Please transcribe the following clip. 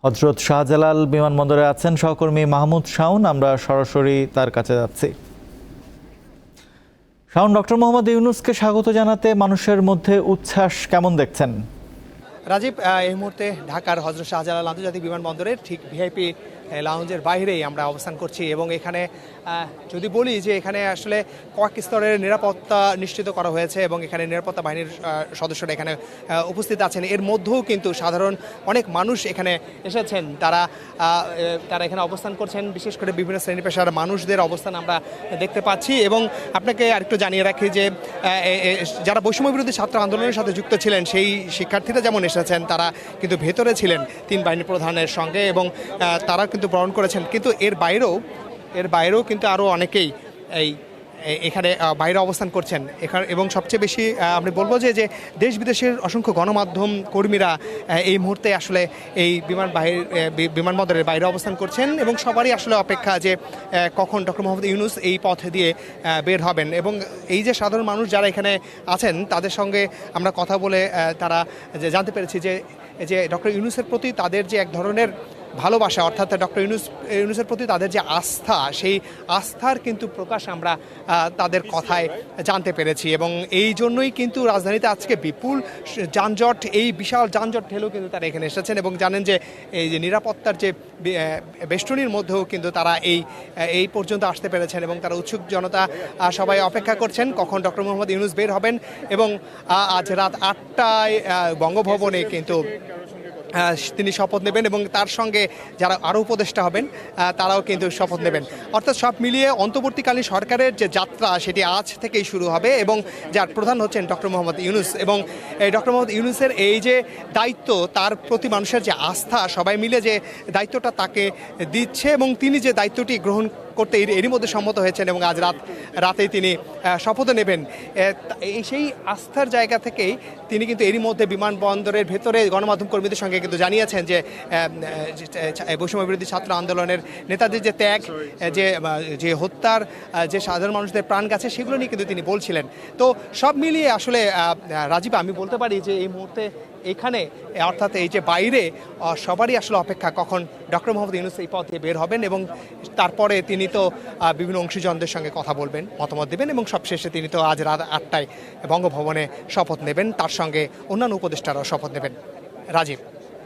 হযরত শাহজালাল বিমানবন্দরে আছেন সহকর্মী মাহমুদ শাওন। আমরা সরাসরি তার কাছে যাচ্ছি। শাওন, ডক্টর মোহাম্মদ ইউনূসকে স্বাগত জানাতে মানুষের মধ্যে উচ্ছ্বাস কেমন দেখছেন? রাজীব, এই মুহূর্তে ঢাকার হযরত শাহজালাল আন্তর্জাতিক বিমানবন্দরের ঠিক ভিআইপি লাউঞ্জের বাইরেই আমরা অবস্থান করছি এবং এখানে যদি বলি যে এখানে আসলে কয়েক স্তরের নিরাপত্তা নিশ্চিত করা হয়েছে এবং এখানে নিরাপত্তা বাহিনীর সদস্যরা এখানে উপস্থিত আছেন। এর মধ্যেও কিন্তু সাধারণ অনেক মানুষ এখানে এসেছেন, তারা এখানে অবস্থান করছেন। বিশেষ করে বিভিন্ন শ্রেণী পেশার মানুষদের অবস্থান আমরা দেখতে পাচ্ছি। এবং আপনাকে আরেকটু জানিয়ে রাখি যে যারা বৈষম্য বিরোধী ছাত্র আন্দোলনের সাথে যুক্ত ছিলেন সেই শিক্ষার্থীরা যেমন এসেছেন, তারা কিন্তু ভেতরে ছিলেন তিন বাহিনী প্রধানের সঙ্গে এবং তারা কিন্তু বরণ করেছেন। কিন্তু এর বাইরেও কিন্তু আরও অনেকেই এখানে বাইরে অবস্থান করছেন এখানে। এবং সবচেয়ে বেশি আমি বলবো যে দেশ বিদেশের অসংখ্য গণমাধ্যম কর্মীরা এই মুহূর্তে আসলে এই বিমানবন্দরের বাইরে অবস্থান করছেন এবং সবারই আসলে অপেক্ষা যে কখন ডক্টর মোহাম্মদ ইউনূস এই পথ দিয়ে বের হবেন। এবং এই যে সাধারণ মানুষ যারা এখানে আছেন তাদের সঙ্গে আমরা কথা বলে তারা জানতে পেরেছি যে ডক্টর ইউনূসের প্রতি তাদের যে এক ধরনের ভালোবাসা, অর্থাৎ ডক্টর ইউনূসের প্রতি তাদের যে আস্থা, সেই আস্থার কিন্তু প্রকাশ আমরা তাদের কথায় জানতে পেরেছি। এবং এই জন্যই কিন্তু রাজধানীতে আজকে বিপুল যানজট, এই বিশাল যানজট ঠেলেও কিন্তু তারা এখানে এসেছেন এবং জানেন যে এই যে নিরাপত্তার যে বেষ্টনীর মধ্যেও কিন্তু তারা এই পর্যন্ত আসতে পেরেছেন এবং তারা উৎসুক জনতা সবাই অপেক্ষা করছেন কখন ডক্টর মোহাম্মদ ইউনূস বের হবেন। এবং আজ রাত 8টায় বঙ্গভবনে কিন্তু তিনি শপথ নেবেন এবং তার সঙ্গে যারা আরও উপদেষ্টা হবেন তারাও কিন্তু শপথ নেবেন। অর্থাৎ সব মিলিয়ে অন্তর্বর্তীকালীন সরকারের যে যাত্রা সেটি আজ থেকেই শুরু হবে এবং যার প্রধান হচ্ছেন ডক্টর মোহাম্মদ ইউনূস। এবং এই ডক্টর মোহাম্মদ ইউনূসের এই যে দায়িত্ব, তার প্রতি মানুষের যে আস্থা, সবাই মিলে যে দায়িত্বটা তাকে দিচ্ছে এবং তিনি যে দায়িত্বটি গ্রহণ করতে এরই মধ্যে সম্মত হয়েছেন এবং আজ রাতেই তিনি শপথ নেবেন। সেই আস্থার জায়গা থেকেই তিনি কিন্তু এরই মধ্যে বিমানবন্দরের ভেতরে গণমাধ্যম কর্মীদের সঙ্গে কিন্তু জানিয়েছেন যে বৈষম্য বিরোধী ছাত্র আন্দোলনের নেতাদের যে ত্যাগ, যে হত্যার যে সাধারণ মানুষদের প্রাণ গেছে, সেগুলো নিয়ে কিন্তু তিনি বলছিলেন। তো সব মিলিয়ে আসলে রাজীব, আমি বলতে পারি যে এই মুহূর্তে এখানে অর্থাৎ এই যে বাইরে সবারই আসলে অপেক্ষা কখন ডক্টর মোহাম্মদ ইউনূস এই পথে বের হবেন এবং তারপরে তিনি তো বিভিন্ন অংশীজনদের সঙ্গে কথা বলবেন, মতামত দেবেন এবং সবশেষে তিনি তো আজ রাত 8টায় বঙ্গভবনে শপথ নেবেন, তার সঙ্গে অন্যান্য উপদেষ্টারাও শপথ নেবেন। রাজীব।